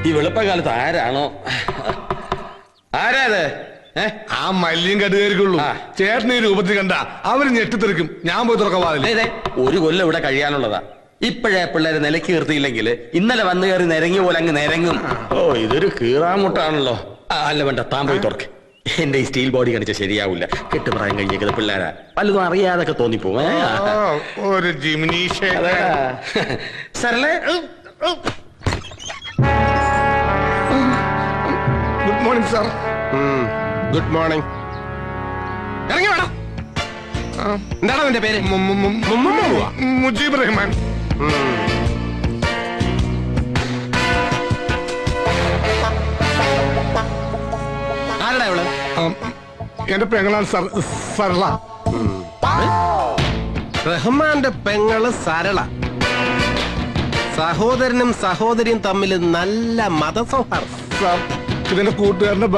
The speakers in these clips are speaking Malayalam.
ഈ വെളുപ്പകാലത്ത് ആരാണോ? ആരാത്? ആ മല്യം കടുകാരിക്കുള്ളൂ. ചേട്ടനെ രൂപത്തിൽ കണ്ട അവര് ഞെട്ടിത്തെറിക്കും. ഞാൻ പോയി തുറക്കവാതില്ലേ. ഒരു കൊല്ലം ഇവിടെ കഴിയാനുള്ളതാ. ഇപ്പോഴേ പിള്ളേരെ നിലയ്ക്ക് നിർത്തിയില്ലെങ്കിൽ ഇന്നലെ വന്നു കയറി നിരങ്ങി പോലെ അങ്ങ് നിരങ്ങും. ഓ, ഇതൊരു കീറാമുട്ടാണല്ലോ. അല്ല വേണ്ട, താൻ പോയി തുറക്ക്. എന്റെ ഈ സ്റ്റീൽ ബോഡി കാണിച്ച ശരിയാവില്ല. കെട്ടുപ്രായം കഴിഞ്ഞേക്കുന്നത് പിള്ളേരാ, പലതും അറിയാതൊക്കെ തോന്നിപ്പോവും. ഒരു ജിമിനീഷ സരളെ, good morning sir. Good morning. ഇറങ്ങി വേണം. എന്താണ് നിന്റെ പേര്? മുജീബ് റഹ്മാൻ. ആരടാ ഇവള്? എന്റെ പെങ്ങളാണ് സാർ, സരള. റഹ്മാന്റെ പെങ്ങള് സരള. സഹോദരനും സഹോദരിയും തമ്മിൽ നല്ല മതസൗഹാർദ്ദം. സാർ, ഇതെന്റെ കൂട്ടുകാരന്റെ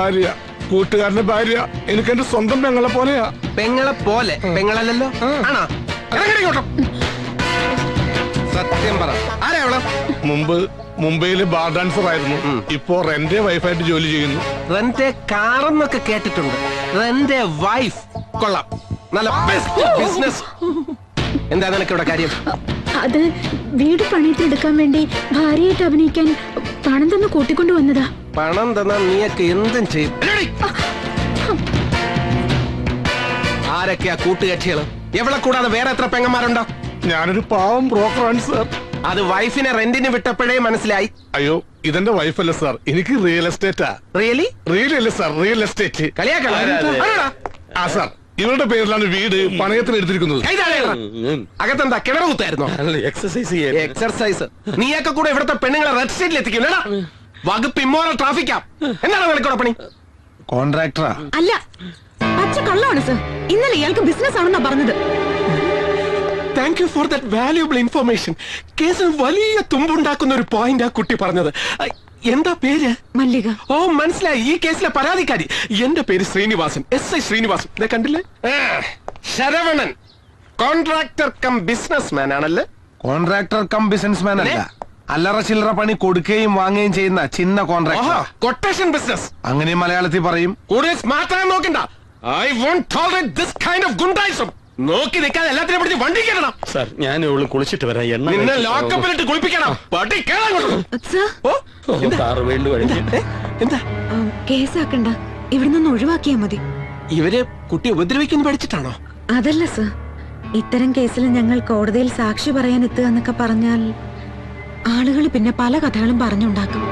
ഭാര്യ. എനിക്ക് എന്റെ സ്വന്തം പെങ്ങളെ പോലെയാ. പെങ്ങളെ പോലെ? പെങ്ങളല്ലല്ലോ. ആണോ? സത്യം പറ, ആരാ അവള്? മുമ്പ് മുംബൈയില് ബാർ ഡാൻസർ ആയിരുന്നു. ഇപ്പോ റെന്റെ വൈഫായിട്ട് ജോലി ചെയ്യുന്നു. റെന്റെ കാറെന്നൊക്കെ കേട്ടിട്ടുണ്ട്. റെന്റെ വൈഫ് കൊള്ളാം, നല്ല ബിസിനസ്. എന്താ നിനക്ക് ഇവിടെ കാര്യം? അത് വീട് പണിയത്തിലെടുക്കാൻ വേണ്ടി ഭാര്യയായിട്ട് അഭിനയിക്കാൻ പണം തന്ന് കൂട്ടിക്കൊണ്ടു വന്നതാ. പണം തന്നാ നീയൊക്കെ എന്തും ചെയ്യും. ആരൊക്കെയാ കൂട്ടുകക്ഷികള്? എവിടെ കൂടാതെ വേറെ എത്ര പെങ്ങന്മാരുണ്ടോ? ഞാനൊരു പാവം ബ്രോക്കറാണ് സാർ. അത് വൈഫിനെ റെന്റിന് വിട്ടപ്പോഴേ മനസ്സിലായി. അയ്യോ, ഇതെന്റെ വൈഫല്ല സാർ, എനിക്ക് റിയൽ എസ്റ്റേറ്റാ. റിയലി? റിയൽ അല്ലേ സാർ, റിയൽ എസ്റ്റേറ്റ്. കളിയാക്കള. ആ സാർ, ഇവരുടെ പേരിലാണ് വീട് പണയത്തിന് എടുത്തിരിക്കുന്നത്. അകത്തെന്താ കിണർ കുത്തായിരുന്നോ? എക്സർസൈസ്. നീയൊക്കെ കൂടെ ഇവിടുത്തെ പെണ്ണുങ്ങളെ റെഡ് സ്റ്റേറ്റിൽ എത്തിക്കില്ലടാ. വകുപ്പ് ഇമ്മോറൽ ട്രാഫിക്കാ. എന്താണ് നിനക്കൂടെ പണി? കോൺട്രാക്ടറാ. അല്ല, പച്ച കള്ളമാണ് സർ. ഇന്നലെ ഇയാൾക്ക് ബിസിനസ് ആണെന്നാ പറഞ്ഞത്. Thank you for that valuable information. കേസിൽ വലിയ തുമ്പുണ്ടാക്കുന്ന ഒരു പോയിന്റ് ആ കുട്ടി പറഞ്ഞത്. എന്താ പേര്? മല്ലിക. ഓ, മനസ്സിലായി. ഈ കേസിലെ പരാതിക്കാരി. എന്റെ പേര് ശ്രീനിവാസൻ, SI ശ്രീനിവാസൻ. കണ്ടില്ലേ? Saravanan contractor cum businessman ആണല്ലേ? കോൺട്രാക്ടർ കം ബിസിനസ് മാൻ അല്ല, അല്ലറ ചില്ലറ പണി കൊടുക്കുകയും വാങ്ങുകയും ചെയ്യുന്ന ചിന്ന കോൺട്രാക്ടർ. കൊട്ടേഷൻ ബിസിനസ് അങ്ങനെ മലയാളത്തിൽ പറയും. കൂടുതൽ സ്മാർട്ട് ആകാൻ നോക്കണ്ട. I won't tolerate this kind of ഗുണ്ടായിസം. നോക്കി നിൽക്കാതെ എല്ലാത്തിനെ പിടിച്ച് വണ്ടി കയറണം. സാർ, ഞാൻ ഇവള് കുളിച്ചിട്ട് വരാം. നിന്നെ ലോക്കപ്പിലിട്ട് കുളിപ്പിക്കണം. പട്ടി എന്താ കേസാക്കണ്ട, ഇവിടെ നിന്ന് ഒഴിവാക്കിയാ മതി. ഇവര് കുട്ടി ഉപദ്രവിക്കുന്നു പഠിച്ചിട്ടാണോ? അതല്ല സർ, ഇത്തരം കേസിൽ ഞങ്ങൾ കോടതിയിൽ സാക്ഷി പറയാൻ എത്തുക എന്നൊക്കെ പറഞ്ഞാൽ ആളുകൾ പിന്നെ പല കഥകളും പറഞ്ഞുണ്ടാക്കും.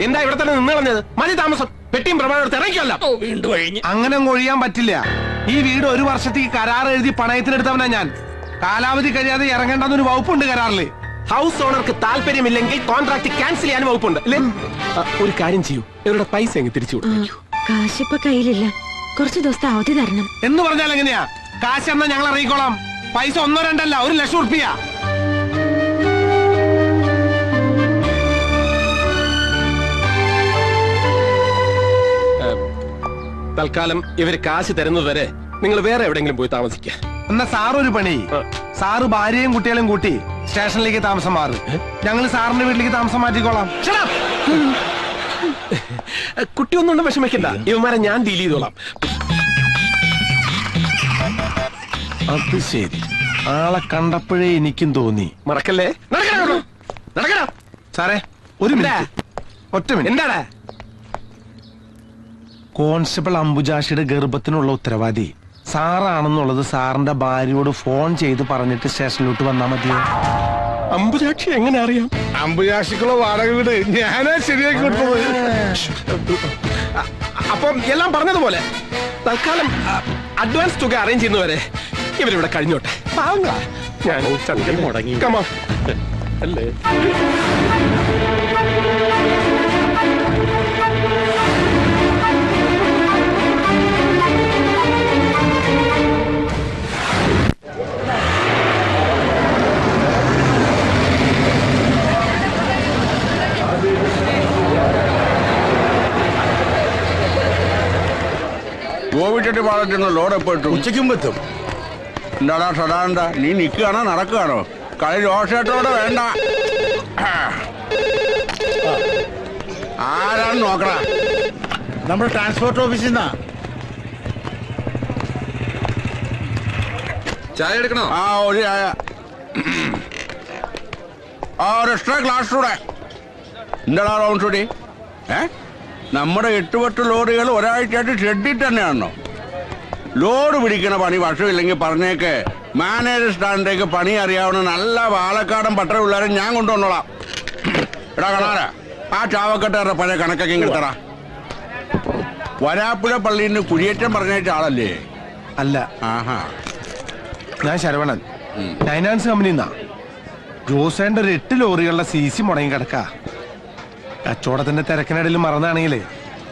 എന്താ ഇവിടെ തന്നെ നിന്ന് കളഞ്ഞത്? മതി താമസം. പെട്ടിയും പ്രമാണം ഇറങ്ങിക്കല്ല. അങ്ങനെ ഒഴിയാൻ പറ്റില്ല. ഈ വീട് 1 വർഷത്തേക്ക് കരാർ എഴുതി പണയത്തിനെടുത്തവനാ ഞാൻ. കാലാവധി കഴിയാതെ ഇറങ്ങേണ്ടെന്നൊരു വകുപ്പുണ്ട് കരാറില്. ഹൗസ് ഓണർക്ക് താല്പര്യമില്ലെങ്കിൽ കോൺട്രാക്ട് ക്യാൻസൽ ചെയ്യാൻ വകുപ്പുണ്ട് അല്ലേ? ഒരു കാര്യം ചെയ്യൂ, ഇവരുടെ പൈസ അങ്ങ് തിരിച്ചു കൊടുക്കൂ. കാശിപ്പ കയ്യിലില്ല, കുറച്ച് ദിവസത്തെ അവധി തരണം. എന്ന് പറഞ്ഞാൽ എങ്ങനെയാ? കാശ് എന്നാ ഞങ്ങൾ അറിയിക്കോളാം. പൈസ 1 2 അല്ല, 1 ലക്ഷം ഉറുപ്പിക. തൽക്കാലം ഇവര് കാശ് തരുന്നത് വരെ നിങ്ങൾ വേറെ എവിടെയെങ്കിലും പോയി താമസിക്കുക. എന്നാ സാറൊരു പണി. സാറ് ഭാര്യയും കുട്ടികളെയും കൂട്ടി സ്റ്റേഷനിലേക്ക് താമസം മാറും. ഞങ്ങൾ സാറിന്റെ വീട്ടിലേക്ക് താമസം മാറ്റിക്കോളാം. കുട്ടി ഒന്നും വിഷമിക്കണ്ട, ഇവന്മാരെ ഞാൻ ഡീൽ ചെയ്തോളാം. അത് ശരി, ആളെ കണ്ടപ്പോഴേ എനിക്കും തോന്നി. മറക്കല്ലേ? നടക്കണം. സാറേ, ഒരു മിനിറ്റ്, ഒറ്റ മിനിറ്റ്. എന്താടാ? കോൺസ്റ്റബിൾ അംബുജാഷിയുടെ ഗർഭത്തിനുള്ള ഉത്തരവാദി സാറാണെന്നുള്ളത് സാറിന്റെ ഭാര്യയോട് ഫോൺ ചെയ്ത് പറഞ്ഞിട്ട് സ്റ്റേഷനിലോട്ട് വന്നാ മതിയോ? അംബുജാക്ഷി എങ്ങനെ അറിയാം? അംബുജാക്ഷിക്കുള്ള വാടക വീട് ഞാനാ ശരിയാക്കി കൊടുത്തത്. അപ്പം എല്ലാം പറഞ്ഞതുപോലെ തൽക്കാലം അഡ്വാൻസ് തുക അറേഞ്ച് ചെയ്യുന്നവരെ ഇവരിവിടെ കഴിഞ്ഞോട്ടെ. ഞാൻ മുടങ്ങി അല്ലേ? ഗോവിച്ചട്ടി പാടത്തുനിന്ന് ലോഡ് എപ്പോ ഇട്ടു? ഉച്ചയ്ക്കും എത്തും. എന്താടാ സദാനന്ദ, നീ നിൽക്കുകയാണോ നടക്കുകയാണോ? കളി രോഷേട്ടോടെ വേണ്ട. ആരാണ് നോക്കടാ? നമ്മുടെ ട്രാൻസ്പോർട്ട് ഓഫീസിൽ നിന്നാ. ചായ എടുക്കണോ? ആ ഒരു ചായ. ആ ഒരു എക്സ്ട്രാ ഗ്ലാസ് കൂടെ. എന്താടാ റൗണ്ട് ഷൂട്ടി? നമ്മുടെ 8-10 ലോറികൾ ഒരാഴ്ചയായിട്ട് ഷെഡിൽ തന്നെയാണോ? ലോഡ് പിടിക്കണ പണി വർഷമില്ലെങ്കിൽ പറഞ്ഞേക്ക്. മാനേജർ സ്റ്റാൻഡിലേക്ക് പണി അറിയാവുന്ന നല്ല പാലക്കാടൻ പട്ടണ പിള്ളേരെ ഞാൻ കൊണ്ടുവന്നോളാം. എടാ കാണാരാ, ആ ചാവക്കെട്ടാരുടെ പഴയ കണക്കൊക്കെ ഇങ്ങെടുത്തടാ. വരാപ്പുഴ പള്ളിയിൽ നിന്ന് കുടിയേറ്റം പറഞ്ഞേറ്റ ആളല്ലേ? അല്ല, ആഹാ. ഞാൻ ശരവണൻ, ഫൈനാൻസ് കമ്പനിന്നാ. ജോസേന്റെ ഒരു 8 ലോറികളുടെ CC മുടങ്ങി കിടക്ക. കച്ചവടത്തിന്റെ തിരക്കിനിടയിൽ മറന്നാണെങ്കിലേ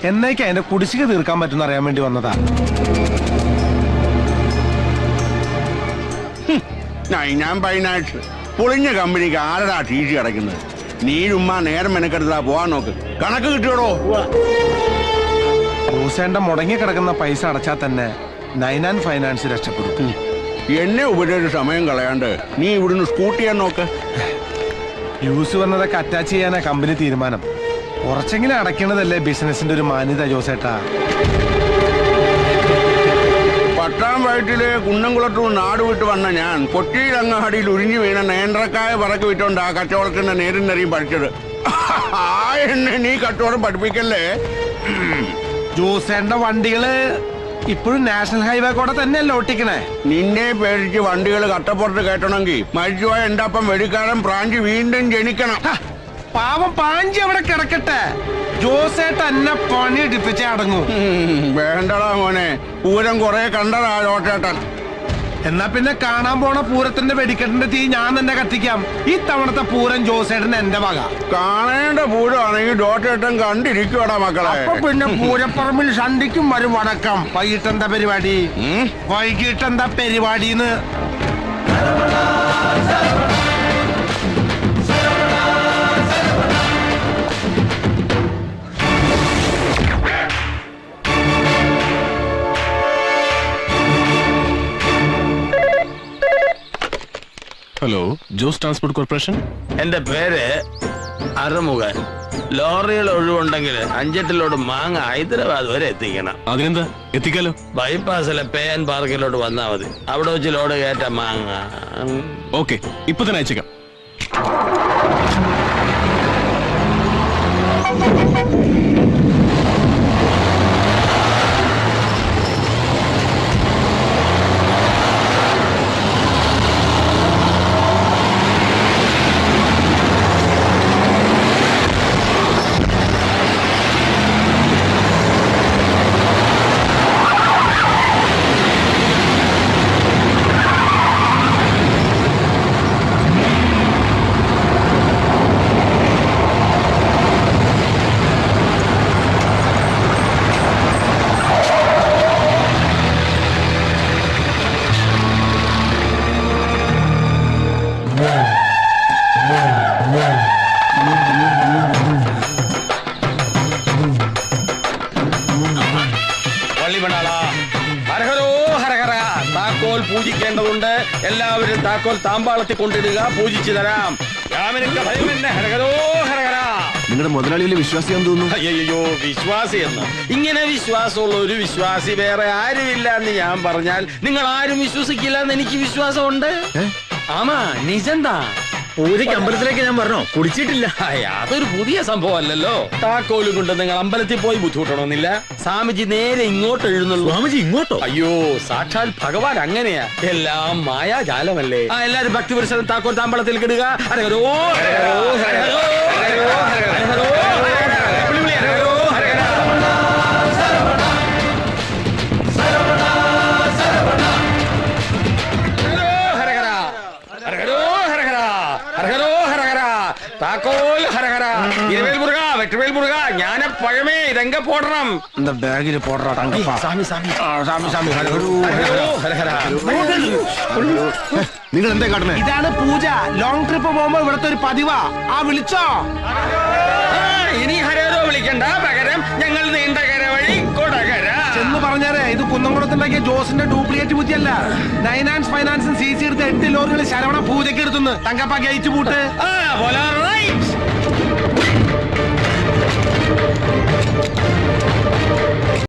എന്നേക്ക് അതിന്റെ കുടിശ്ശിക തീർക്കാൻ പറ്റുന്ന അറിയാൻ വേണ്ടി വന്നതാ. ഞാൻ ഫൈനാൻസ് പൊളിഞ്ഞ കമ്പനിക്ക് ആരടാ TC അടയ്ക്കുന്നത്? നീ ചുമ്മാ നേരം മെനക്കെടുത്താ പോവാൻ നോക്ക്. കണക്ക് കിട്ടിയോടോ? ജോസേന്റെ മുടങ്ങി കിടക്കുന്ന പൈസ അടച്ചാൽ തന്നെ നൈനാൻ ഫൈനാൻസ് രക്ഷപ്പെടും. എന്നെ ഉപദേശിച്ച് സമയം കളയാണ്ട് നീ ഇവിടുന്ന് സ്കൂട്ട് ചെയ്യാൻ നോക്ക്. യൂസ് വന്നതൊക്കെ അറ്റാച്ച് ചെയ്യാനാ കമ്പനി തീരുമാനം. കുറച്ചെങ്കിലും അടയ്ക്കണതല്ലേ ബിസിനസിന്റെ ഒരു മാന്യത ജോസേട്ടാ. പട്ടാം വയറ്റില് കുന്നംകുളത്തൂർ നാട് വിട്ട് വന്ന ഞാൻ കൊച്ചിയിൽ അങ്ങാടിയിൽ ഉരിഞ്ഞു വീണ നേന്ത്രക്കായ പറക്കി വിട്ടോണ്ടാ കച്ചവടത്തിന്റെ നേരും നെറിയും പഠിച്ചത്. ആ എന്നെ നീ കച്ചവടം പഠിപ്പിക്കല്ലേ. ജോസേന്റെ വണ്ടികള് ഇപ്പോഴും നാഷണൽ ഹൈവേ കൂടെ തന്നെയല്ലേ ഓട്ടിക്കണേ. നിന്നെ പേടിച്ച് വണ്ടികൾ കട്ടപ്പുറത്ത് കയറ്റണമെങ്കിൽ മരിച്ചുപോയ എന്റെ അപ്പം വെടിക്കാരൻ പ്രാഞ്ചി വീണ്ടും ജനിക്കണം. പാവം പാഞ്ചി അവിടെ കിടക്കട്ടെ. ജോസേട്ട എന്നെ പണി എടുപ്പിച്ചേ അടങ്ങൂ. വേണ്ടടാ മോനെ, പൂരം കുറെ കണ്ടടാ ജോസേട്ടൻ. എന്നാ പിന്നെ കാണാൻ പോണ പൂരത്തിന്റെ വെടിക്കെട്ടിന്റെ തീ ഞാൻ തന്നെ കത്തിക്കാം. ഈ തവണത്തെ പൂരം ജോസേട്ടന് എന്റെ വക. കാണേണ്ട പൂരമാണെങ്കിൽ ജോസേട്ടൻ കണ്ടിരിക്കുവാടാ മക്കളെ. അപ്പൊ പിന്നെ പൂരപ്പറമ്പിൽ സന്ധിക്കും വരും വടക്കം. വൈകിട്ടെന്താ പരിപാടി? വൈകിട്ടെന്താ പരിപാടിന്ന്? Hello, Jose transport corporation. എന്റെ പേര് അറുമുഖൻ. ലോറികൾ ഒഴിവുണ്ടെങ്കിൽ 5-8 ലോഡ് മാങ്ങ ഹൈദരാബാദ് വരെ എത്തിക്കണം. അതിനെന്താ, എത്തിക്കാലോ. ബൈപ്പാസിലെ PN പാർക്കിലോട്ട് വന്നാൽ മതി. അവിടെ വെച്ച് ലോഡ് കയറ്റ മാങ്ങ. ഓക്കെ, ഇപ്പൊ തന്നെ അയച്ചേക്കാം. താക്കോൽ പൂജിക്കേണ്ടതുണ്ട്. എല്ലാവരും താക്കോൽ താമ്പാളത്തിൽ കൊണ്ടിടുക. പൂജിച്ചു തരാം. നിങ്ങളുടെ മുതലാളി വലിയ വിശ്വാസിയാന്ന് തോന്നുന്നു. അയ്യോ, വിശ്വാസി എന്ന് ഇങ്ങനെ വിശ്വാസമുള്ള ഒരു വിശ്വാസി വേറെ ആരുമില്ല എന്ന് ഞാൻ പറഞ്ഞാൽ നിങ്ങൾ ആരും വിശ്വസിക്കില്ല എന്ന് എനിക്ക് വിശ്വാസമുണ്ട്. ആമാ, നിജന്താ. പൂജയ്ക്ക് അമ്പലത്തിലേക്ക് ഞാൻ പറഞ്ഞോ, കുടിച്ചിട്ടില്ല. അതൊരു പുതിയ സംഭവം അല്ലല്ലോ. താക്കോലും കൊണ്ട് നിങ്ങൾ അമ്പലത്തിൽ പോയി ബുദ്ധിമുട്ടണമെന്നില്ല. സ്വാമിജി നേരെ ഇങ്ങോട്ട് എഴുന്നള്ളൂ. സ്വാമിജി ഇങ്ങോട്ടോ? അയ്യോ, സാക്ഷാൽ ഭഗവാൻ അങ്ങനെയാ. എല്ലാം മായാജാലമല്ലേ. എല്ലാരും ഭക്തിപുരുഷനും താക്കോൽ താമ്പളത്തിൽ കിടുക. ഹരഹരോ ഹരഹരോ ഹരഹരോ ഹരഹരോ ഹരഹരോ താക്കോൽ ഹരഹര. ഇരുവേൽ മുരുക, വെട്ടുവേൽ മുരുക, ജ്ഞാനപ്പഴമേ ഇതെങ്ക പോടണം. എന്താ ബാഗിൽ പോടറാ? സ്വാമി സ്വാമി സ്വാമി സ്വാമി. ഹരഹര. നിങ്ങൾ എന്താ കാട്ടണേ? ഇതാണ് പൂജ. ലോങ് ട്രിപ്പ് പോകുമ്പോ ഇവിടുത്തെ ഒരു പതിവാ. ആ വിളിച്ചോ? ഇനി ഹരഹരോ വിളിക്കണ്ട, പകരം ഞങ്ങൾ നീണ്ട കര വഴി കൊടകര എന്ന് പറഞ്ഞാലേ ഇത് കുന്നംകുളത്തുണ്ടാക്കിയ ജോസിന്റെ ഡ്യൂപ്ലിക്കേറ്റ് ബുദ്ധിയല്ല. നൈനാൻസ് ഫൈനാൻസും CC എടുത്ത 8 ലോറികൾ ശരവണ പൂജയ്ക്ക് എടുത്തുനിന്ന് തങ്കപ്പാക്കി അയച്ചു പൂട്ട്. പോലാറോ